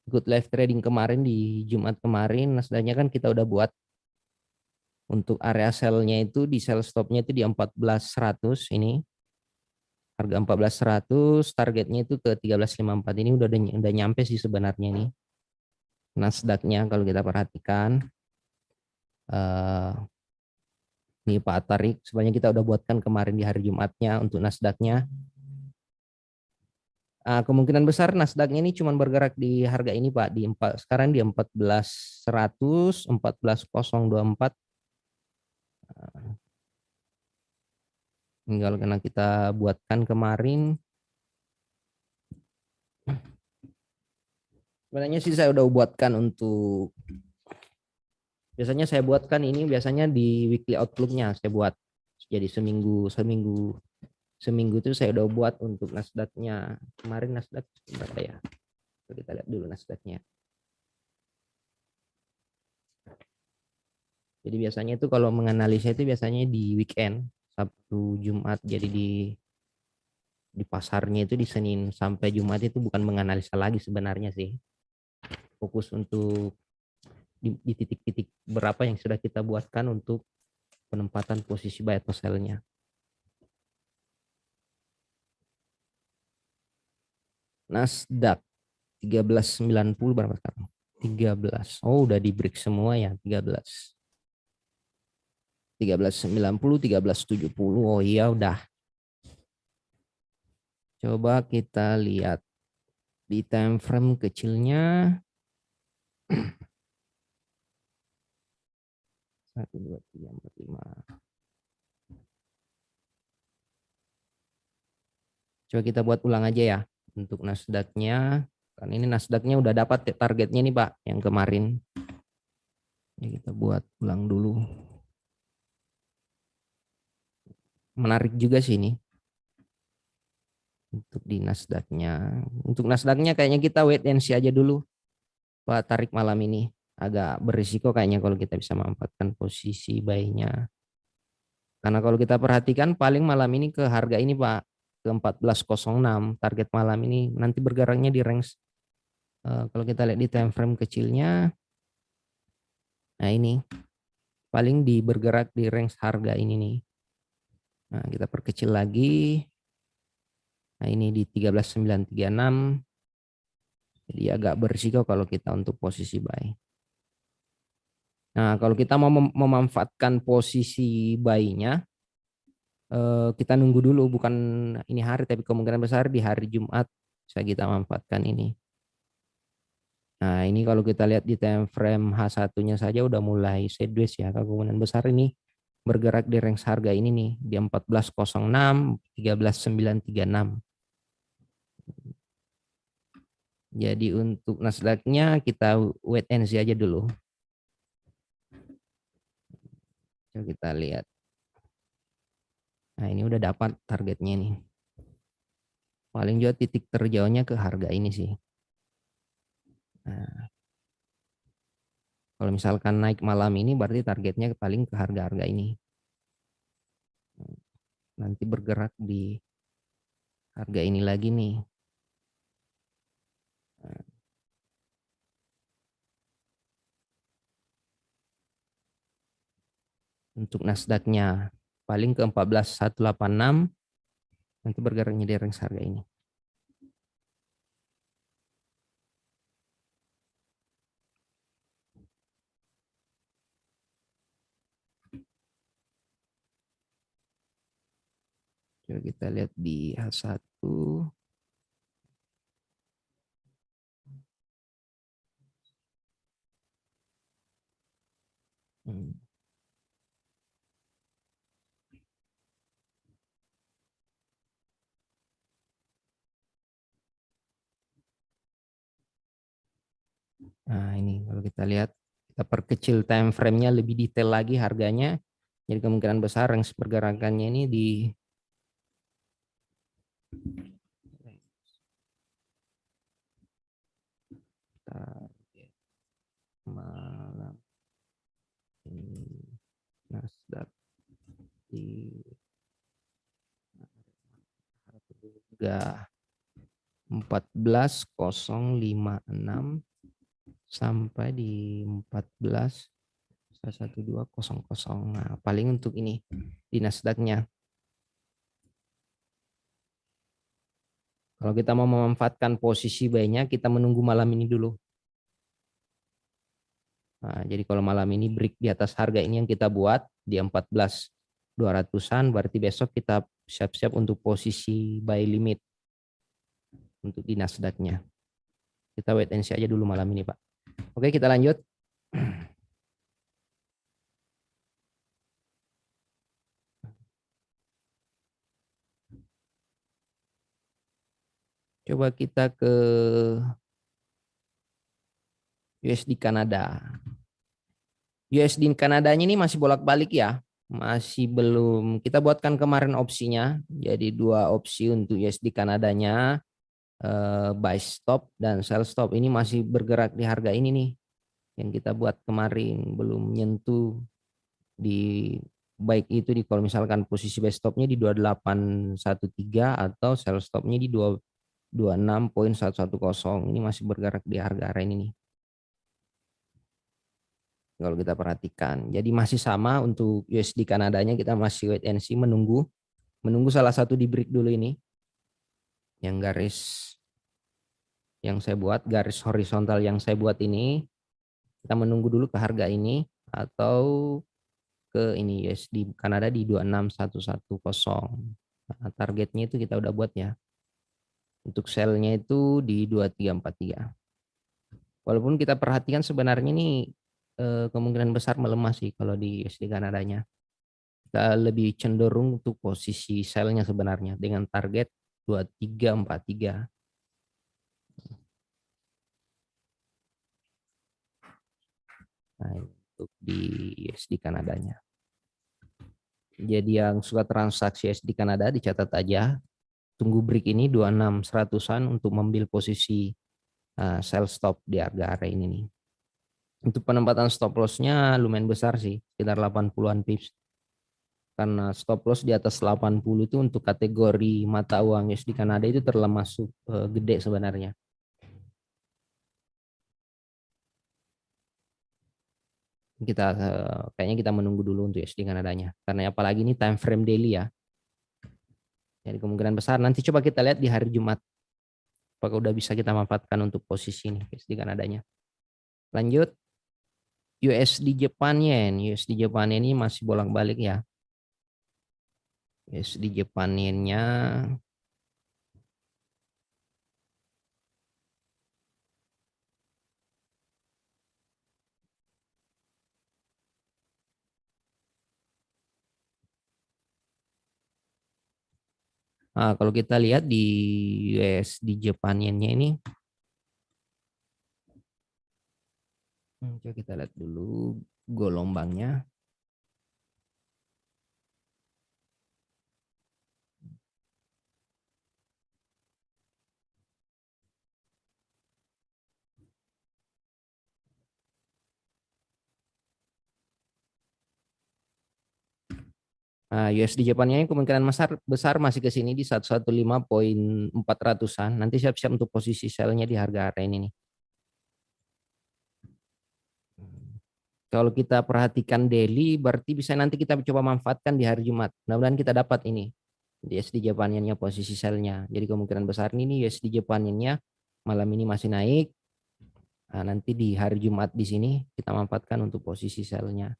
Speaker 2: good live trading kemarin di Jumat kemarin, Nasdaq-nya kan kita udah buat. Untuk area sell-nya itu di sell stop-nya itu di 14.100 ini. Harga 14.100, targetnya itu ke 13.54. Ini udah nyampe sih sebenarnya ini. Nasdaq-nya kalau kita perhatikan ini Pak Tarik, sebenarnya kita udah buatkan kemarin di hari Jumatnya untuk Nasdaq-nya. Kemungkinan besar Nasdaq-nya ini cuma bergerak di harga ini Pak, sekarang di 14.100, 14.024. Tinggal karena kita buatkan kemarin. Sebenarnya sih saya udah buatkan untuk, biasanya saya buatkan ini biasanya di weekly outlook-nya saya buat. Jadi seminggu itu saya udah buat untuk Nasdaq-nya. Kemarin Nasdaq berapa ya? Kita lihat dulu Nasdaq-nya. Jadi biasanya itu kalau menganalisa itu biasanya di weekend, Sabtu, Jumat. Jadi di pasarnya itu di Senin sampai Jumat itu bukan menganalisa lagi sebenarnya sih. Fokus untuk di titik-titik berapa yang sudah kita buatkan untuk penempatan posisi buy atau sell-nya. Nasdaq 1390 berapa sekarang? 13. Oh, udah di break semua ya, 13. 1390, 1370. Oh iya udah. Coba kita lihat di time frame kecilnya. 1, 2, 3, 4, 5. Coba kita buat ulang aja ya untuk Nasdaq-nya. Kan ini Nasdaq-nya udah dapat targetnya nih Pak yang kemarin. Ini kita buat ulang dulu. Menarik juga sih ini. Untuk di Nasdaq-nya. Untuk Nasdaq-nya kayaknya kita wait and see aja dulu. Pak, tarik malam ini. Agak berisiko kayaknya kalau kita bisa memanfaatkan posisi buy-nya. Karena kalau kita perhatikan paling malam ini ke harga ini Pak. Ke 14.06. Target malam ini nanti bergeraknya di range. Kalau kita lihat di time frame kecilnya. Nah ini. Paling bergerak di range harga ini nih. Nah kita perkecil lagi. Nah ini di 13.936. Jadi agak berisiko kalau kita untuk posisi buy. Nah kalau kita mau memanfaatkan posisi buy-nya, kita nunggu dulu, bukan ini hari, tapi kemungkinan besar di hari Jumat bisa kita manfaatkan ini. Nah ini kalau kita lihat di time frame H1-nya saja udah mulai sideways ya, kemungkinan besar ini bergerak di range harga ini nih, di 14.06, 13.936. Jadi untuk Nasdaq-nya kita wait and see aja dulu. Coba kita lihat. Nah ini udah dapat targetnya nih. Paling juga titik terjauhnya ke harga ini sih. Nah, kalau misalkan naik malam ini berarti targetnya paling ke harga-harga ini. Nanti bergerak di harga ini lagi nih. Untuk Nasdaq-nya paling ke 14.186, nanti bergeraknya di range harga ini. Coba kita lihat di H1. Nah ini kalau kita lihat, kita perkecil time frame-nya lebih detail lagi harganya. Jadi kemungkinan besar range pergerakannya ini di target malam ini Nasdaq di harga 14.056 sampai di 14.11200. Nah, paling untuk ini di Nasdaq-nya. Kalau kita mau memanfaatkan posisi buy-nya, kita menunggu malam ini dulu. Nah, jadi kalau malam ini break di atas harga ini yang kita buat di 14.200-an, berarti besok kita siap-siap untuk posisi buy limit. untuk di Nasdaq-nya. Kita wait and see aja dulu malam ini, Pak. Oke, kita lanjut. Coba kita ke USD Kanada. USD Kanadanya ini masih bolak-balik ya. Masih belum, kita buatkan kemarin opsinya. Jadi 2 opsi untuk USD Kanadanya, buy stop dan sell stop. Ini masih bergerak di harga ini nih. Yang kita buat kemarin belum menyentuh di, baik itu di, kalau misalkan posisi buy stopnya di 2813 atau sell stopnya di 26.110. Ini masih bergerak di harga ini nih. Kalau kita perhatikan. Jadi masih sama untuk USD Kanadanya, kita masih wait and see, menunggu salah satu di break dulu ini. Yang garis yang saya buat, garis horizontal yang saya buat ini, kita menunggu dulu ke harga ini atau ke ini USD Kanada di 26110. Nah, targetnya itu kita udah buat ya. Untuk sell-nya itu di 2343. Walaupun kita perhatikan sebenarnya ini kemungkinan besar melemah sih kalau di USD Kanadanya. Kita lebih cenderung untuk posisi sell-nya sebenarnya dengan target 2343. Nah, untuk di USD Kanadanya. Jadi yang suka transaksi USD Kanada dicatat aja. Tunggu break ini 2600-an untuk mengambil posisi sell stop di harga area ini nih. Untuk penempatan stop loss-nya lumayan besar sih, sekitar 80-an pips. Karena stop loss di atas 80 itu untuk kategori mata uang USD Kanada itu termasuk gede sebenarnya. Kita kayaknya kita menunggu dulu untuk USD Kanadanya. Karena apalagi ini time frame daily ya. Jadi kemungkinan besar nanti coba kita lihat di hari Jumat. Apakah udah bisa kita manfaatkan untuk posisi ini USD Kanadanya. Lanjut. USD Japan Yen. USD Japan Yen ini masih bolak-balik ya. USD Japan Yen-nya kalau kita lihat di USD Japan Yen-nya ini, coba kita lihat dulu gelombangnya. USD Japannya kemungkinan besar masih ke sini di 115.400-an. Nanti siap-siap untuk posisi sell-nya di harga area ini nih. Kalau kita perhatikan daily, berarti bisa nanti kita coba manfaatkan di hari Jumat. Mudah-mudahan kita dapat ini di USD Japannya posisi sell-nya. Jadi kemungkinan besar ini USD Japannya malam ini masih naik. Nah, nanti di hari Jumat di sini kita manfaatkan untuk posisi sell-nya.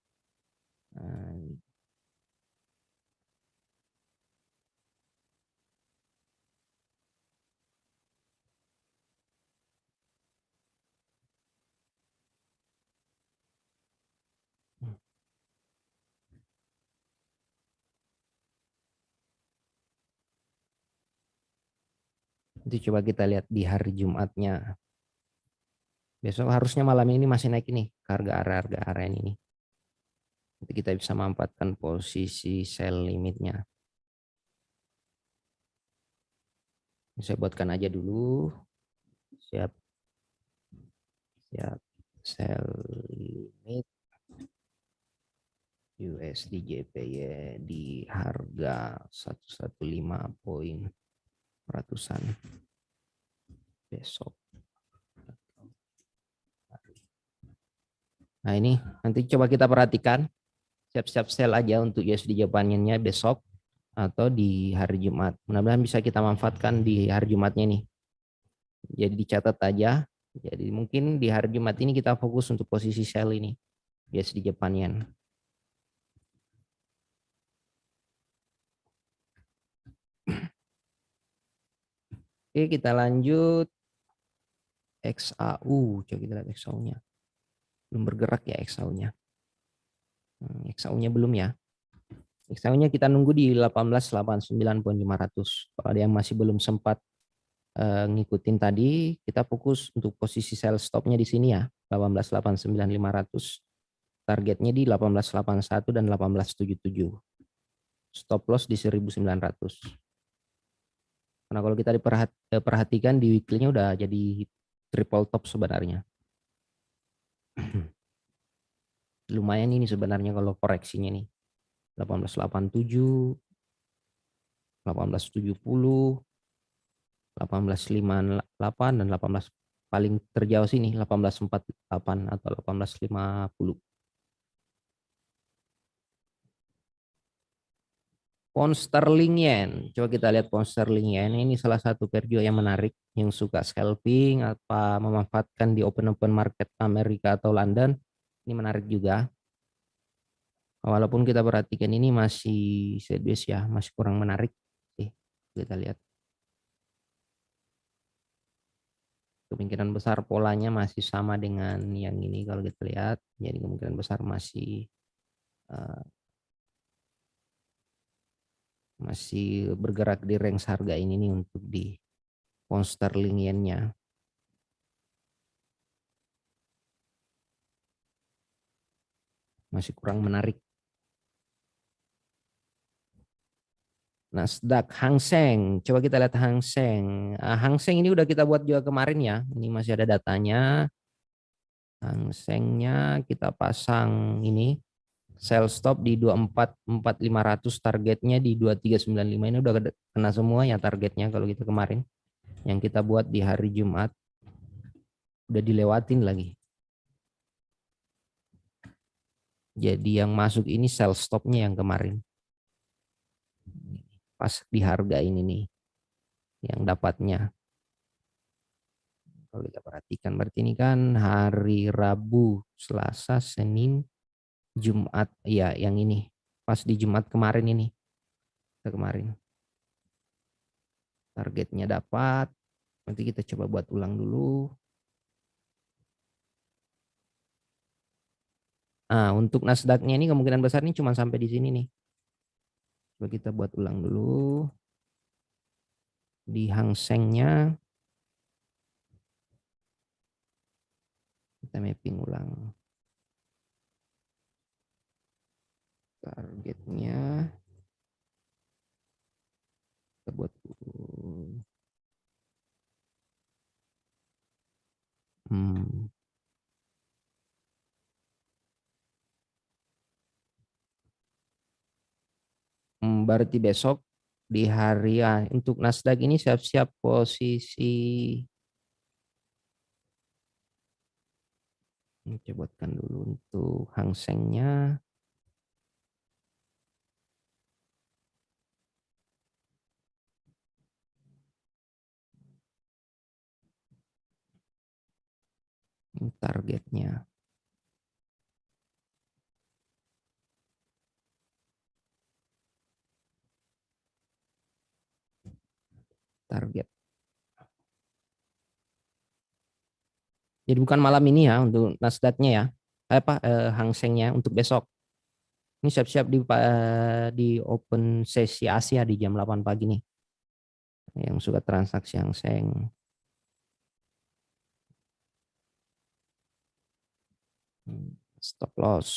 Speaker 2: Nanti coba kita lihat di hari Jumatnya. Besok harusnya malam ini masih naik ini ke harga area ini. Nanti kita bisa manfaatkan posisi sell limitnya. Saya buatkan aja dulu. Siap sell limit USD JPY di harga 115 poin ratusan besok. Nah ini nanti coba kita perhatikan, siap-siap sell aja untuk USD Japannya besok atau di hari Jumat. Mudah-mudahan bisa kita manfaatkan di hari Jumatnya nih. Jadi dicatat aja. Jadi mungkin di hari Jumat ini kita fokus untuk posisi sell ini USD Japan Yen. Oke, kita lanjut XAU. Coba kita lihat XAU-nya. Belum bergerak ya XAU-nya. XAU-nya belum ya. XAU-nya kita nunggu di 1889.500. Kalau ada yang masih belum sempat ngikutin tadi, kita fokus untuk posisi sell stop-nya di sini ya, 1889.500. Targetnya di 1881 dan 1877. Stop loss di 1900. Karena kalau kita perhatikan di weekly-nya udah jadi triple top sebenarnya. Lumayan ini sebenarnya kalau koreksinya nih. 1887, 1870, 1858 dan 18 paling terjauh sini 1848 atau 1850. Pound sterling yen. Coba kita lihat pound sterling yen. Ini salah satu pair juga yang menarik, yang suka scalping apa memanfaatkan di open market Amerika atau London. Ini menarik juga. Walaupun kita perhatikan ini masih sideways ya, masih kurang menarik. Kita lihat. Kemungkinan besar polanya masih sama dengan yang ini kalau kita lihat. Jadi kemungkinan besar masih bergerak di range harga ini nih untuk di pound sterling yen-nya. Masih kurang menarik. Nasdaq, Hang Seng. Coba kita lihat Hang Seng. Hang Seng ini udah kita buat juga kemarin ya. Ini masih ada datanya. Hang Seng-nya kita pasang ini. Sell stop di 24.500, targetnya di 2395. Ini udah kena semua ya targetnya kalau kita kemarin. Yang kita buat di hari Jumat. Udah dilewatin lagi. Jadi yang masuk ini sell stopnya yang kemarin. Pas di harga ini nih yang dapatnya. Kalau kita perhatikan berarti ini kan hari Rabu, Selasa, Senin, Jumat. Ya, yang ini pas di Jumat kemarin ini. Kemarin. Targetnya dapat. Nanti kita coba buat ulang dulu. Nah, untuk Nasdaq-nya ini kemungkinan besar ini cuma sampai di sini nih. Coba kita buat ulang dulu. Di Hang Seng-nya kita mapping ulang. Targetnya kita buat berarti besok di hari ya, untuk Nasdaq ini siap-siap posisi. Coba buatkan dulu untuk Hang Seng-nya. Targetnya. Target. Jadi bukan malam ini ya untuk Nasdaq-nya ya. Hang Seng-nya untuk besok. Ini siap-siap di open sesi Asia di jam 8 pagi nih. Yang suka transaksi Hang Seng. Stop loss.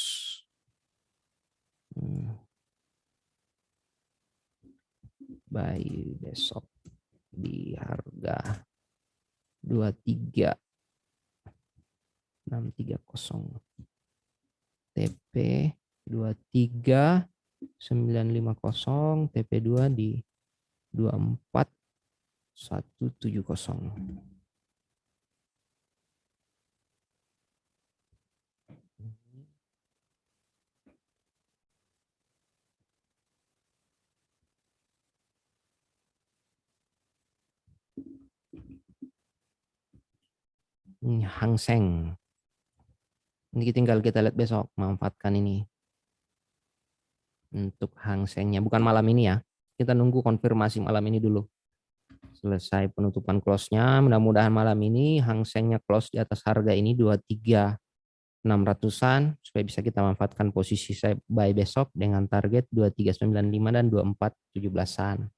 Speaker 2: Buy besok di harga 23.630. TP 23.950, TP2 di 24.170. Ini Hang Seng. Ini tinggal kita lihat besok, manfaatkan ini. Untuk Hang Seng-nya, bukan malam ini ya. Kita nunggu konfirmasi malam ini dulu. selesai penutupan close-nya. Mudah-mudahan malam ini Hang Seng-nya close di atas harga ini 23.600-an supaya bisa kita manfaatkan posisi buy besok dengan target 2395 dan 2417-an.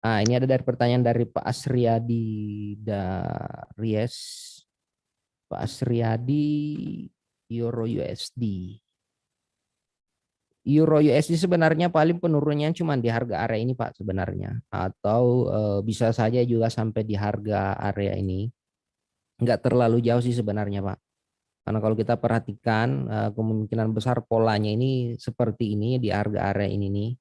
Speaker 2: Nah, ini ada dari pertanyaan dari Pak Asriadi Daries. Pak Asriadi, Euro USD. Euro USD sebenarnya paling penurunnya cuma di harga area ini Pak sebenarnya. Atau bisa saja juga sampai di harga area ini. Nggak terlalu jauh sih sebenarnya Pak. Karena kalau kita perhatikan kemungkinan besar polanya ini seperti ini di harga area ini nih.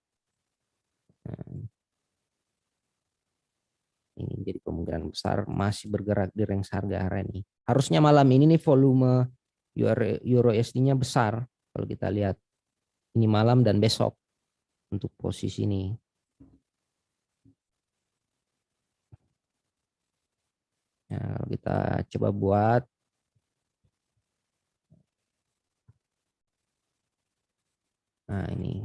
Speaker 2: Ini jadi kemungkinan besar masih bergerak di range harga area ini. Harusnya malam ini nih volume Euro USD-nya besar kalau kita lihat ini malam dan besok untuk posisi ini. Nah, kalau kita coba buat nah ini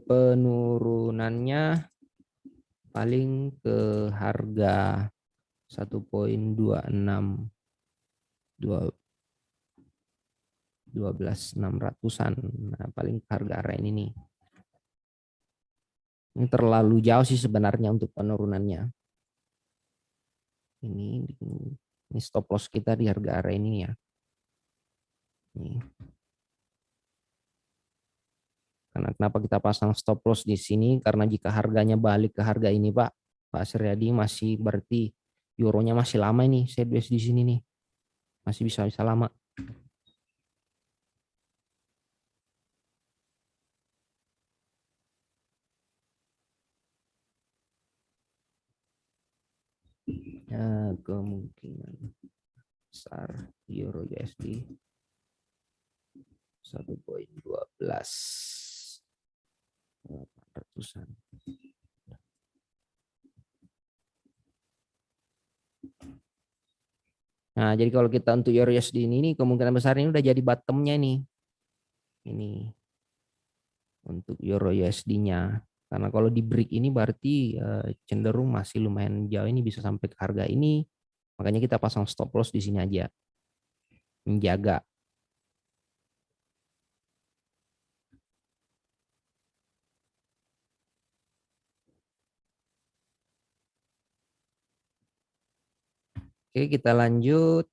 Speaker 2: penurunannya paling ke harga 1.26 12.600-an. Nah, paling harga area ini nih. Ini terlalu jauh sih sebenarnya untuk penurunannya. Ini stop loss kita di harga area ini ya. Ini. Karena kenapa kita pasang stop loss di sini? Karena jika harganya balik ke harga ini, Pak Suryadi masih berarti euronya masih lama ini sideways di sini nih. Masih bisa lama. Ya, kemungkinan besar euro USD 1.12 Nah, jadi kalau kita untuk euro USD ini kemungkinan besar ini udah jadi bottomnya nih. Ini untuk euro USD-nya. Karena kalau di break ini berarti cenderung masih lumayan jauh ini bisa sampai ke harga ini. Makanya kita pasang stop loss di sini aja. Menjaga. Oke, kita lanjut.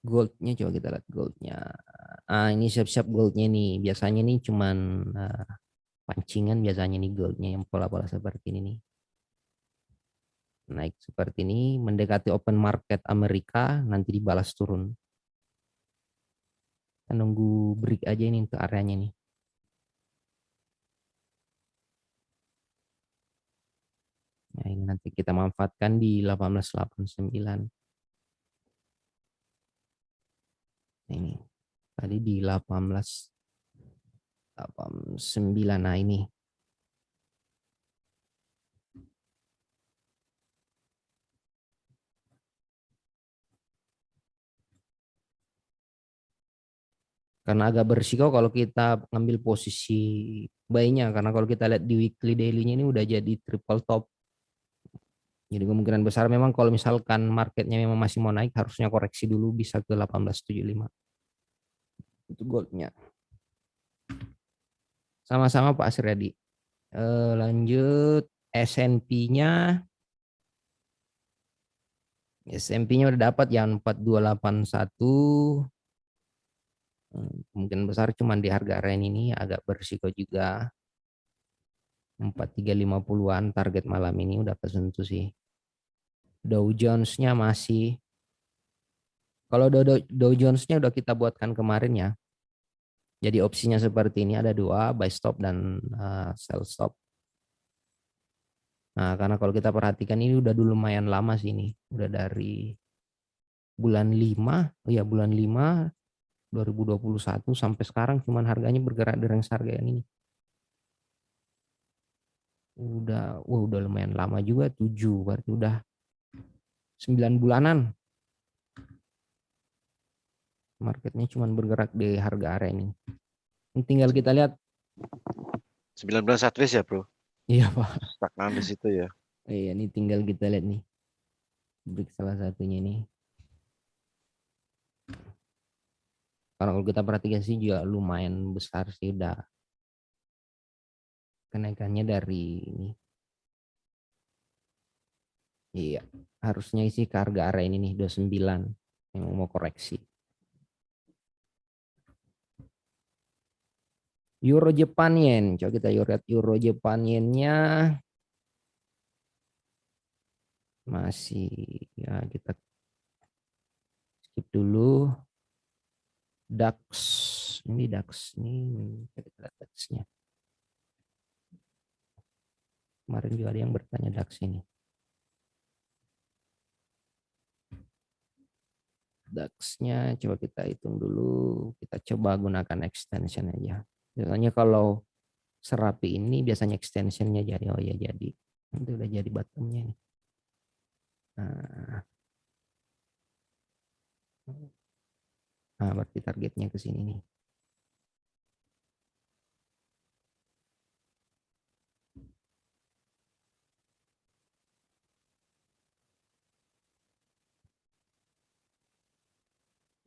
Speaker 2: Goldnya coba kita lihat goldnya. Ini siap-siap goldnya nih. Biasanya nih cuman pancingan biasanya nih goldnya yang pola-pola seperti ini nih. Naik seperti ini, mendekati open market Amerika, nanti dibalas turun. Kita nunggu break aja ini untuk areanya nih. Nah, ini nanti kita manfaatkan di 1889. Nah, ini tadi di 1889. Nah, ini karena agak berisiko kalau kita ngambil posisi buy-nya, karena kalau kita lihat di weekly daily-nya ini udah jadi triple top. Jadi kemungkinan besar memang kalau misalkan marketnya memang masih mau naik harusnya koreksi dulu bisa ke 1875 untuk goldnya. Sama-sama Pak Asriadi. Lanjut S&P-nya. S&P-nya udah dapat yang 4281. Kemungkinan besar cuma di harga area ini agak berisiko juga. 4350-an target malam ini udah kesentuh sih. Dow Jones-nya masih. Kalau Dow Jones-nya udah kita buatkan kemarin ya. Jadi opsinya seperti ini ada dua, buy stop dan sell stop. Nah, karena kalau kita perhatikan ini udah dulu lumayan lama sih ini. Udah dari bulan 5, bulan 5 2021 sampai sekarang cuman harganya bergerak di range harga yang ini. Udah lumayan lama juga 7, berarti udah 9 bulanan. Marketnya cuma bergerak di harga area ini. Tinggal kita lihat.
Speaker 1: 19 sideways ya bro,
Speaker 2: Iya Pak.
Speaker 1: stagnan di situ ya.
Speaker 2: Iya, ini tinggal kita lihat nih. Break salah satunya nih. Karena kalau kita perhatikan sih juga lumayan besar sih, udah kenaikannya dari ini. Iya, harusnya isi ke harga area ini nih 29 yang mau koreksi. Euro Japan Yen, coba kita lihat Euro Japan Yen-nya masih, ya kita skip dulu. DAX, ini DAX ini kita lihat DAX-nya. Kemarin juga ada yang bertanya DAX ini. DAX-nya coba kita hitung dulu, kita coba gunakan extension aja. Biasanya kalau serapi ini biasanya extensionnya jadi, oh ya jadi, nanti udah jadi bottomnya nih. Nah, berarti targetnya ke sini nih.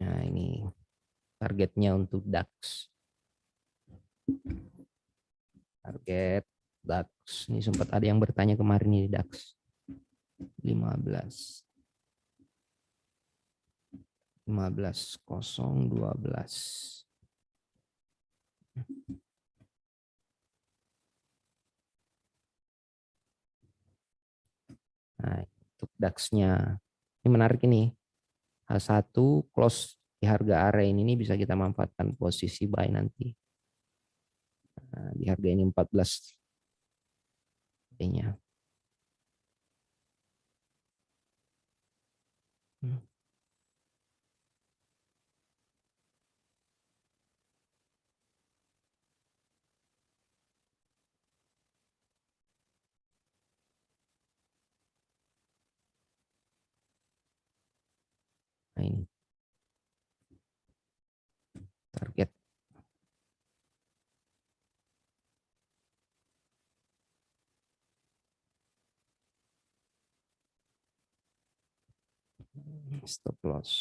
Speaker 2: Nah ini targetnya untuk DAX. Target DAX ini sempat ada yang bertanya kemarin ini DAX 15 15.012. Nah, untuk DAX-nya ini menarik ini. H1 close di harga area ini bisa kita manfaatkan posisi buy nanti. Nah, di harga ini 14 nya. Nah ini target. Stop loss.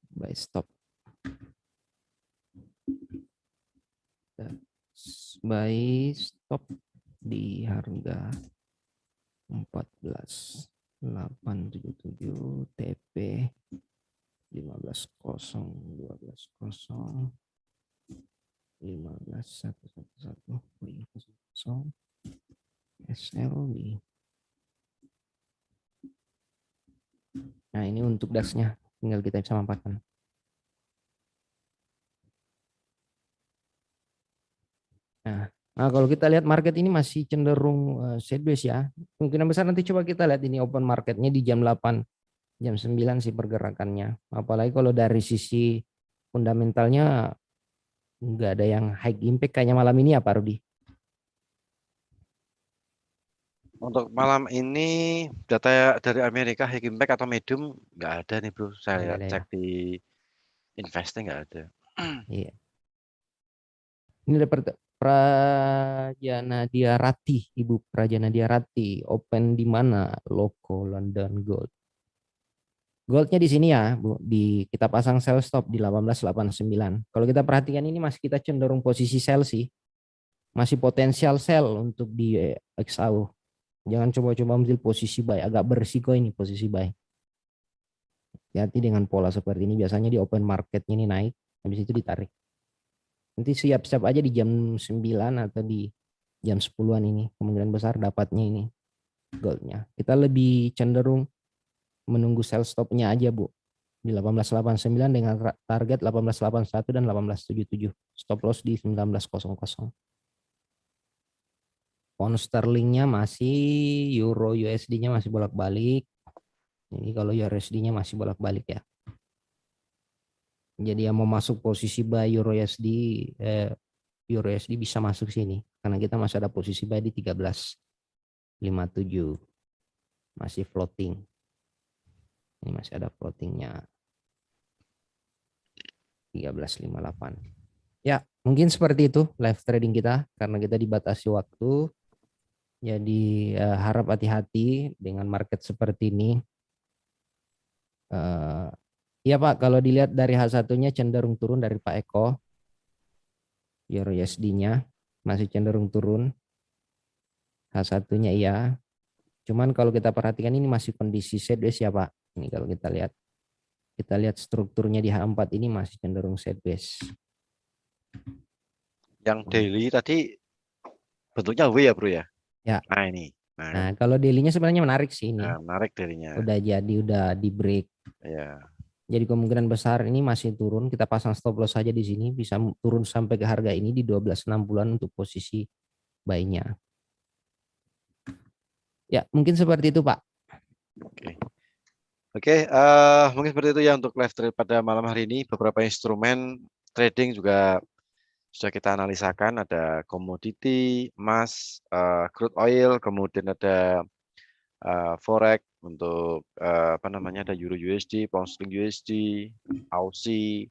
Speaker 2: Buy stop. Buy stop di harga 14.877 TP 15.012.0 15.111.0 SL di. Nah ini untuk DAX-nya tinggal kita bisa manfaatkan. Nah, kalau kita lihat market ini masih cenderung sideways ya. Kemungkinan besar nanti coba kita lihat ini open marketnya di jam 8, jam 9 sih pergerakannya. Apalagi kalau dari sisi fundamentalnya nggak ada yang high impact kayaknya malam ini ya Pak Rudi.
Speaker 1: Untuk malam ini data dari Amerika high impact atau medium nggak ada nih bro. Saya
Speaker 2: Ada ya.
Speaker 1: cek di investing nggak ada.
Speaker 2: Iya. Ini ada Prajana Rati, Ibu Prajana Rati, open di mana? Loko London Gold. Goldnya di sini ya, Bu. Kita pasang sell stop di 18.89. Kalau kita perhatikan ini masih kita cenderung posisi sell sih. Masih potensial sell untuk di XAU. Jangan coba-coba ambil posisi buy, agak berisiko ini posisi buy. Hati-hati dengan pola seperti ini, biasanya di open marketnya ini naik, habis itu ditarik. Nanti siap-siap aja di jam 9 atau di jam 10-an ini, kemungkinan besar dapatnya ini goldnya. Kita lebih cenderung menunggu sell stopnya aja Bu. Di 18.89 dengan target 18.81 dan 18.77. Stop loss di 19.00. Pound sterlingnya masih, euro USD-nya masih bolak-balik. Ini kalau USD-nya masih bolak-balik ya. Jadi yang mau masuk posisi buy euro USD Euro USD bisa masuk sini karena kita masih ada posisi buy di 13.57, masih floating. Ini masih ada floatingnya 13.58. Ya, mungkin seperti itu live trading kita karena kita dibatasi waktu. Jadi harap hati-hati dengan market seperti ini. Ya Pak, kalau dilihat dari H1-nya cenderung turun dari Pak Eko. Euro USD-nya masih cenderung turun. H1-nya iya. Cuman kalau kita perhatikan ini masih kondisi sideways ya Pak. Ini kalau kita lihat. Kita lihat strukturnya di H4 ini masih cenderung sideways.
Speaker 1: Yang daily tadi bentuknya W ya bro ya?
Speaker 2: Ya.
Speaker 1: Nah ini.
Speaker 2: Nah kalau daily-nya sebenarnya menarik sih ini.
Speaker 1: Nah, menarik dailynya.
Speaker 2: Udah di break.
Speaker 1: Ya.
Speaker 2: Jadi kemungkinan besar ini masih turun. Kita pasang stop loss saja di sini. Bisa turun sampai ke harga ini di 12.60-an untuk posisi buy-nya. Ya, mungkin seperti itu, Pak.
Speaker 1: Oke, mungkin seperti itu ya untuk live trade pada malam hari ini. Beberapa instrumen trading juga sudah kita analisakan. Ada komoditi, emas, crude oil, kemudian ada forex untuk apa namanya, ada euro USD, pound sterling USD, Aussie,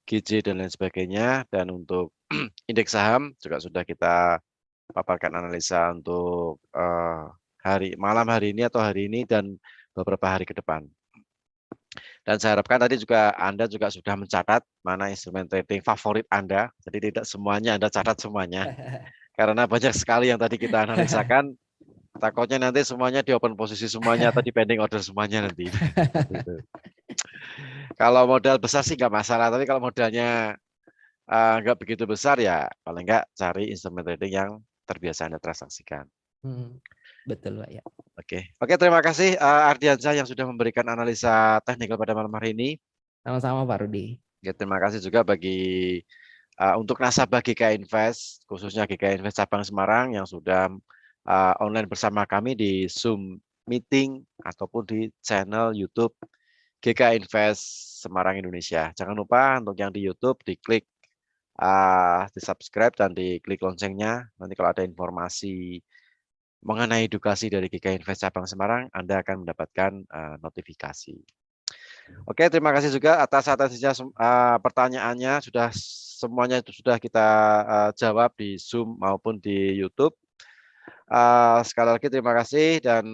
Speaker 1: GJ dan lain sebagainya. Dan untuk indeks saham juga sudah kita paparkan analisa untuk malam hari ini atau hari ini dan beberapa hari ke depan. Dan saya harapkan tadi juga Anda juga sudah mencatat mana instrumen trading favorit Anda. Jadi tidak semuanya Anda catat semuanya. Karena banyak sekali yang tadi kita analisakan. Takutnya nanti semuanya di open posisi semuanya atau di pending order semuanya nanti. Kalau modal besar sih nggak masalah. Tapi kalau modalnya nggak begitu besar ya paling nggak cari instrumen trading yang terbiasa Anda transaksikan.
Speaker 2: Betul Pak ya.
Speaker 1: Oke, terima kasih Ardiansyah yang sudah memberikan analisa teknikal pada malam hari ini.
Speaker 2: Sama-sama Pak Rudi.
Speaker 1: Ya, terima kasih juga bagi untuk nasabah GK Invest, khususnya GK Invest Cabang Semarang yang sudah online bersama kami di Zoom meeting ataupun di channel YouTube GK Invest Semarang Indonesia. Jangan lupa untuk yang di YouTube diklik, di subscribe dan diklik loncengnya. Nanti kalau ada informasi mengenai edukasi dari GK Invest Cabang Semarang, Anda akan mendapatkan notifikasi. Oke, terima kasih juga atas pertanyaannya. Semuanya itu sudah kita jawab di Zoom maupun di YouTube. Sekali lagi terima kasih dan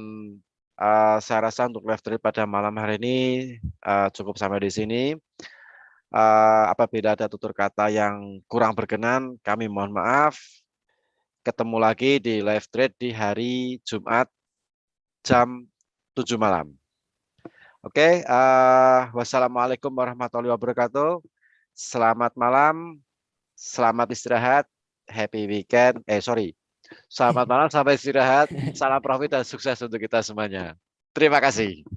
Speaker 1: saya rasa untuk live trade pada malam hari ini cukup sampai di sini. Apabila ada tutur kata yang kurang berkenan, kami mohon maaf. Ketemu lagi di live trade di hari Jumat jam 7 malam. Oke, wassalamualaikum warahmatullahi wabarakatuh. Selamat malam, selamat istirahat, happy weekend. Selamat malam, sampai istirahat. Salam profit dan sukses untuk kita semuanya. Terima kasih.